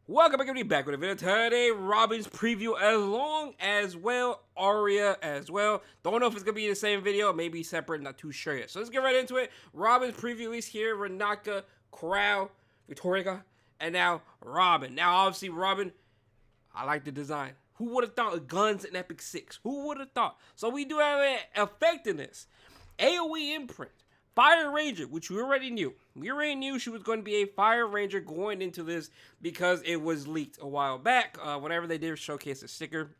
Welcome back, everybody, back with a video today. Robin's preview as well, Aria as well. Don't know if it's gonna be the same video, maybe separate, not too sure yet. So let's get right into it. Robin's preview is here. Renaka, Corral, Victoria, and now Robin. Now, obviously, Robin, I like the design. Who would have thought of guns in Epic 6? Who would have thought? So we do have an effect in this. AoE imprint. Fire Ranger, which we already knew. We already knew she was going to be a Fire Ranger going into this because it was leaked a while back. Whenever they did showcase a sticker.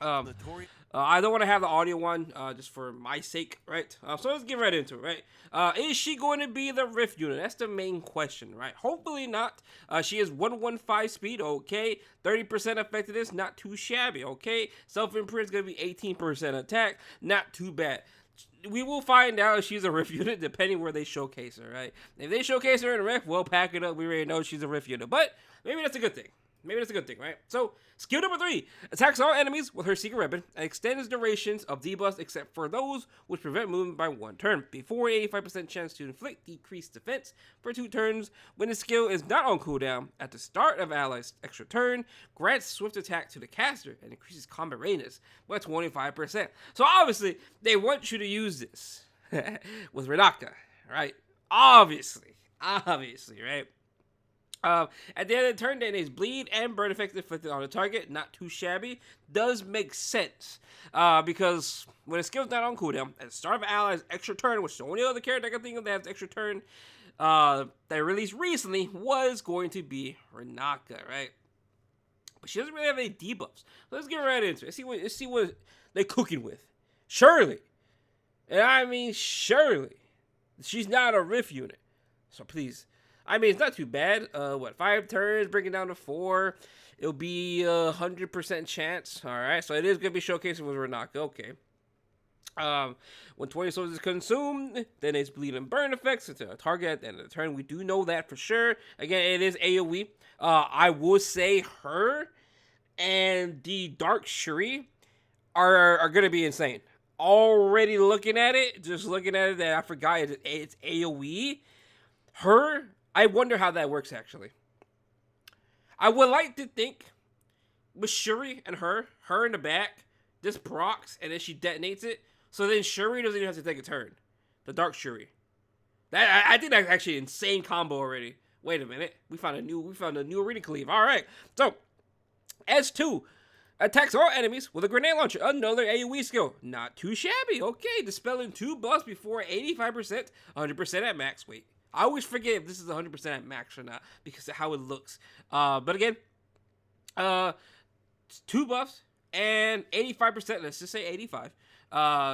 I don't want to have the audio one just for my sake, right? So let's get right into it, right? Is she going to be the Rift unit? That's the main question, right? Hopefully not. She is 115 speed, okay. 30% effectiveness, not too shabby, okay. Self-imprint is going to be 18% attack, not too bad. We will find out if she's a Rift unit depending where they showcase her, right? If they showcase her in a Rift, we'll pack it up. We already know she's a Rift unit. But maybe that's a good thing. Maybe that's a good thing, right? So, skill number 3. Attacks all enemies with her secret weapon and extends durations of debuffs except for those which prevent movement by 1 turn. Before 85% chance to inflict decreased defense for 2 turns. When the skill is not on cooldown, at the start of ally's extra turn, grants swift attack to the caster and increases combat readiness by 25%. So, obviously, they want you to use this with Renaka, right? Obviously, right? At the end of the turn, Danae's bleed and burn effects inflicted on the target, not too shabby, does make sense. Because when a skill's not on cooldown, at the start of an ally's extra turn, which is the only other character I can think of that has extra turn, that released recently was going to be Renaka, right? But she doesn't really have any debuffs. So let's get right into it. Let's see what they're cooking with. Surely, and I mean surely, she's not a Rift unit. So please. I mean, it's not too bad. 5 turns, bring it down to 4. It'll be 100% chance. All right, so it is going to be showcasing with Renaka. Okay. When 20 souls is consumed, then it's bleed and burn effects into a target at the end of the turn. We do know that for sure. Again, it is AoE. I will say her and the Dark Shuri are going to be insane. Already looking at it, that I forgot it's AoE. Her, I wonder how that works, actually. I would like to think with Shuri and her in the back, just procs, and then she detonates it, so then Shuri doesn't even have to take a turn. The Dark Shuri. I think that's actually an insane combo already. Wait a minute. We found a new arena cleave. Alright. So, S2 attacks all enemies with a grenade launcher. Another AoE skill. Not too shabby. Okay, dispelling 2 buffs before 85%, 100% at max. Wait. I always forget if this is 100% at max or not because of how it looks. But again, 2 buffs and 85%, let's just say 85.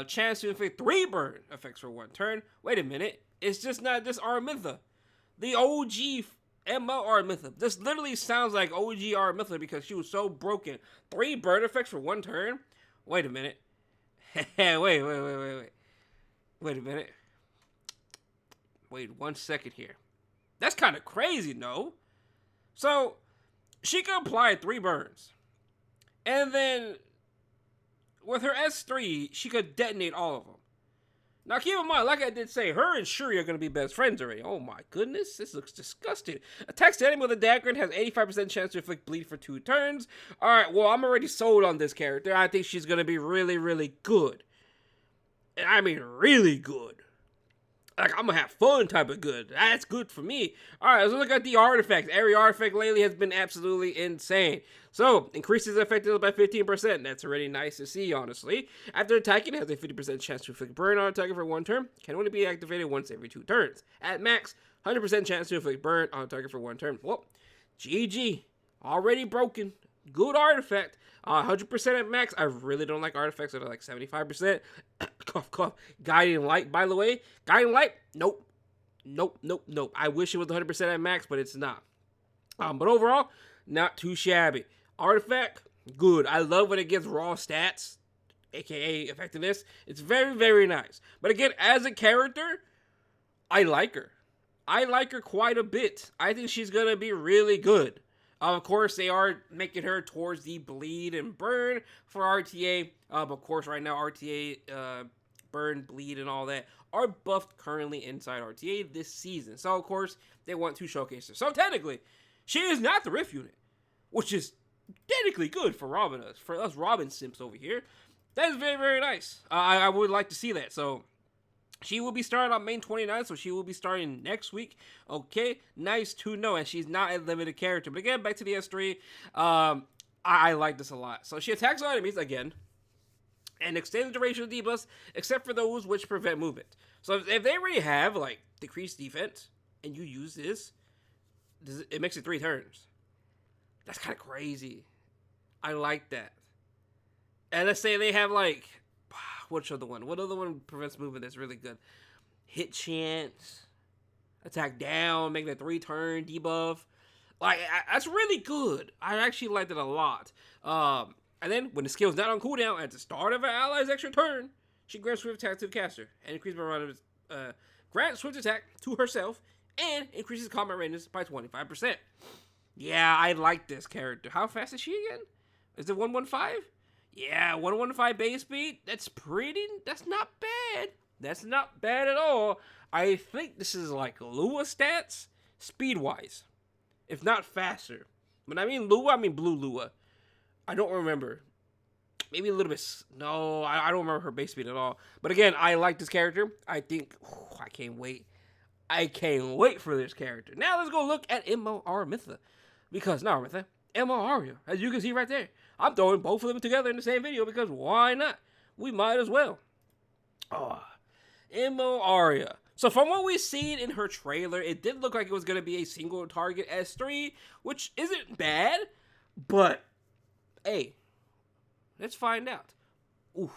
Chance to inflict 3 burn effects for 1 turn. Wait a minute. It's just not this Aramitha. The OG ML Aramitha. This literally sounds like OG Aramitha because she was so broken. 3 burn effects for 1 turn? Wait a minute. Wait. Wait a minute. Wait 1 second here. That's kind of crazy, no? So, she can apply 3 burns. And then, with her S3, she could detonate all of them. Now, keep in mind, like I did say, her and Shuri are going to be best friends already. Oh my goodness, this looks disgusting. Attacks the enemy with a dagger and has 85% chance to inflict bleed for 2 turns. Alright, well, I'm already sold on this character. I think she's going to be really, really good. And I mean, really good. Like, I'm gonna have fun type of good. That's good for me. Alright, let's look at the artifacts. Every artifact lately has been absolutely insane. So, increases effectiveness by 15%. That's already nice to see, honestly. After attacking, it has a 50% chance to inflict burn on a target for 1 turn. Can only be activated once every 2 turns. At max, 100% chance to inflict burn on a target for 1 turn. Well, GG. Already broken. Good artifact. 100% at max. I really don't like artifacts that are like 75%. Cough, cough. Guiding Light, by the way. Guiding Light, nope. I wish it was 100% at max, but it's not. But overall, not too shabby. Artifact, good. I love when it gets raw stats, aka effectiveness. It's very, very nice. But again, as a character, I like her. I like her quite a bit. I think she's going to be really good. Of course, they are making her towards the bleed and burn for RTA. Of course, right now, RTA, burn, bleed, and all that are buffed currently inside RTA this season. So, of course, they want to showcase her. So, technically, she is not the Rift unit. which is technically good for us Robin simps over here. That is very, very nice. I would like to see that. So she will be starting on May 29th, so she will be starting next week. Okay, nice to know. And she's not a limited character. But again, back to the S3. I like this a lot. So she attacks all enemies again and extends the duration of debuffs, except for those which prevent movement. So if they already have like decreased defense and you use this, it makes it 3 turns. That's kind of crazy. I like that. And let's say they have like, what other one prevents movement that's really good? Hit chance, attack down, make that 3-turn debuff. Like, that's really good. I actually liked it a lot. And then, when the skill is not on cooldown at the start of an ally's extra turn, she grants swift attack to the caster and increases grant swift attack to herself and increases combat ranges by 25%. Yeah, I like this character. How fast is she again? Is it 115? Yeah, 115 base speed. That's not bad. That's not bad at all. I think this is like Lua stats, speed-wise. If not faster. When I mean Lua, I mean Blue Lua. I don't remember. Maybe a little bit. No, I don't remember her base speed at all. But again, I like this character. I think, I can't wait. I can't wait for this character. Now let's go look at MO Aramitha. Because, not Aramitha, MO Aria. As you can see right there. I'm throwing both of them together in the same video because why not? We might as well. MO Aria. So from what we've seen in her trailer, it did look like it was going to be a single target S3, which isn't bad, but hey, let's find out. Ooh.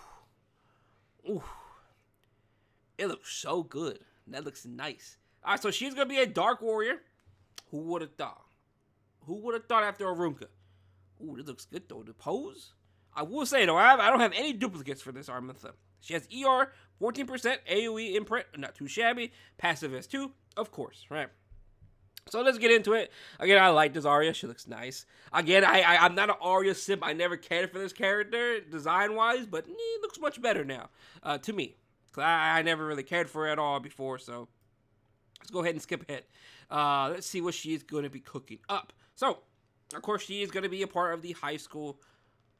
It looks so good. That looks nice. All right, so she's going to be a Dark Warrior. Who would have thought? Who would have thought after Arunka? Ooh, this looks good, though. The pose? I will say, though, I don't have any duplicates for this Aramitha. She has ER, 14%, AoE imprint, not too shabby. Passive S2, of course, right? So let's get into it. Again, I like this Aria. She looks nice. Again, I'm not an Aria simp. I never cared for this character, design-wise, but it looks much better now, to me. Because I never really cared for her at all before, so let's go ahead and skip ahead. Let's see what she's going to be cooking up. So, of course, she is going to be a part of the high school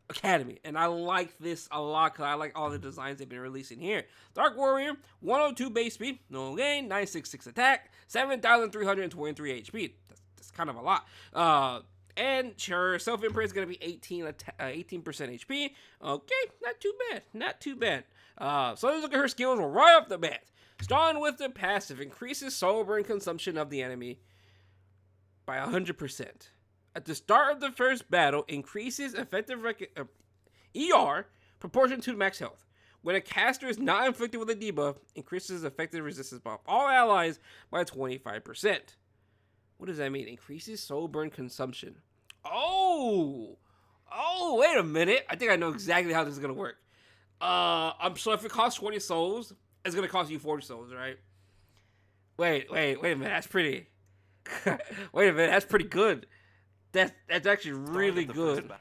academy, and I like this a lot because I like all the designs they've been releasing here. Dark Warrior, 102 base speed, no gain, 966 attack, 7,323 HP. That's kind of a lot. And her self-imprint is going to be 18% HP. Okay, not too bad. So let's look at her skills right off the bat. Starting with the passive, increases soul burn consumption of the enemy by 100%. At the start of the first battle, increases effective ER proportion to max health. When a caster is not inflicted with a debuff, increases effective resistance buff all allies by 25%. What does that mean? Increases soul burn consumption. Oh, wait a minute. I think I know exactly how this is going to work. So if it costs 20 souls, it's going to cost you 40 souls, right? Wait a minute. That's pretty... wait a minute. That's pretty good. That's actually really good.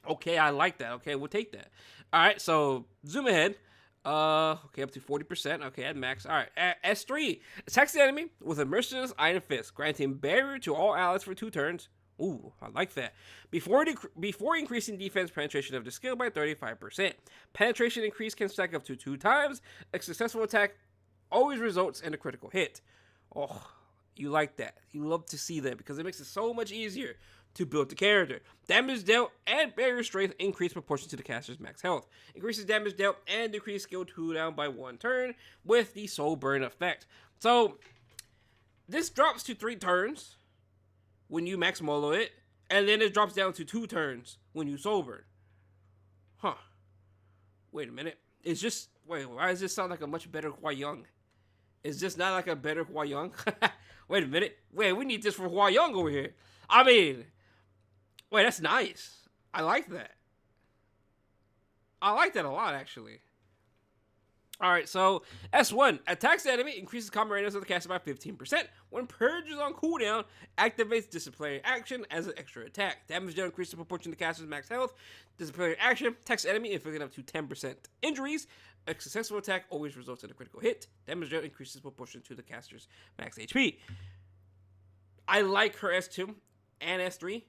Okay, I like that. Okay, we'll take that. All right, so zoom ahead. Okay, up to 40%. Okay, at max. All right, S3 attacks the enemy with a merciless iron fist, granting barrier to all allies for 2 turns. Ooh, I like that. Before increasing defense penetration of the skill by 35%. Penetration increase can stack up to 2 times. A successful attack always results in a critical hit. Oh, you like that. You love to see that because it makes it so much easier to build the character. Damage dealt and barrier strength increase proportion to the caster's max health. Increases damage dealt and decrease skill cooldown by 1 turn with the soul burn effect. So, this drops to 3 turns when you max molo it, and then it drops down to 2 turns when you soul burn. Huh. Wait a minute. Why does this sound like a much better Hua Young? Is this not like a better Hua Young? Wait a minute. Wait, we need this for Hua Young over here. I mean, wait, that's nice. I like that. I like that a lot, actually. Alright, so S1. Attacks the enemy, increases combat radius of the caster by 15%. When Purge is on cooldown, activates Disciplinary action as an extra attack. Damage dealt increases proportion to the caster's max health. Disciplinary action attacks the enemy, inflicting up to 10% injuries. A successful attack always results in a critical hit. Damage dealt increases proportion to the caster's max HP. I like her S2 and S3.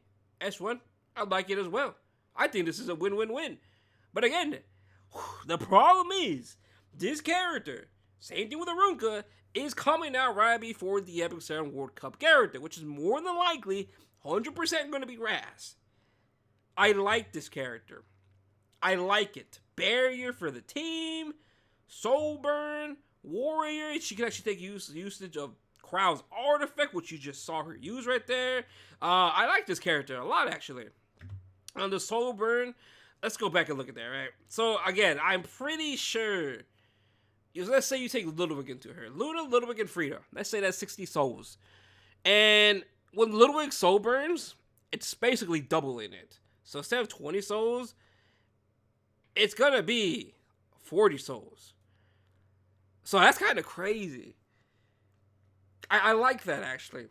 S1, I like it as well. I think this is a win-win-win. But again, the problem is, this character, same thing with Arunka, is coming out right before the Epic 7 World Cup character, which is more than likely 100% going to be Raz. I like this character. I like it. Barrier for the team, Soul Burn, Warrior. She can actually take usage of Crowd's artifact, which you just saw her use right there. I like this character a lot, actually. On the Soul Burn, let's go back and look at that, right? So, again, I'm pretty sure. Let's say you take Ludwig into her. Luna, Ludwig, and Frida. Let's say that's 60 souls. And when Ludwig soul burns, it's basically doubling it. So instead of 20 souls, it's going to be 40 souls. So that's kind of crazy. I like that, actually.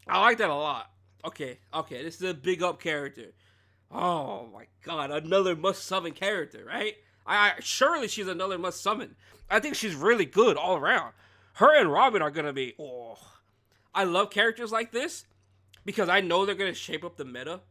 I like that a lot. Okay, this is a big up character. Oh my god, another must summon character, right? Surely she's another must summon. I think she's really good all around. Her and Robin are gonna be. Oh, I love characters like this because I know they're gonna shape up the meta,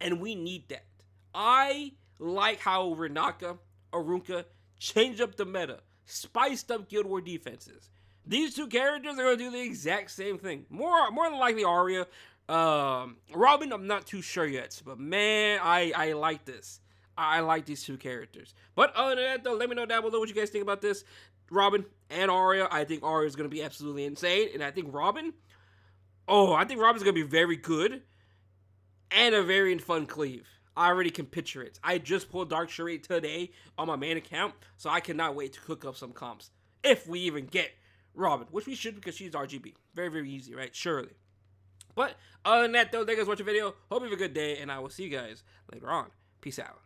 and we need that. I like how Renaka, Arunka changed up the meta, spiced up Guild War defenses. These two characters are gonna do the exact same thing. More than likely Aria. Robin, I'm not too sure yet, but man, I like this. I like these two characters. But other than that, though, let me know down below what you guys think about this. Robin and Aria. I think Aria is going to be absolutely insane. And I think Robin's going to be very good. And a very fun cleave. I already can picture it. I just pulled Dark Charade today on my main account. So I cannot wait to cook up some comps. If we even get Robin. Which we should because she's RGB. Very, very easy, right? Surely. But other than that, though, thank you guys for watching the video. Hope you have a good day. And I will see you guys later on. Peace out.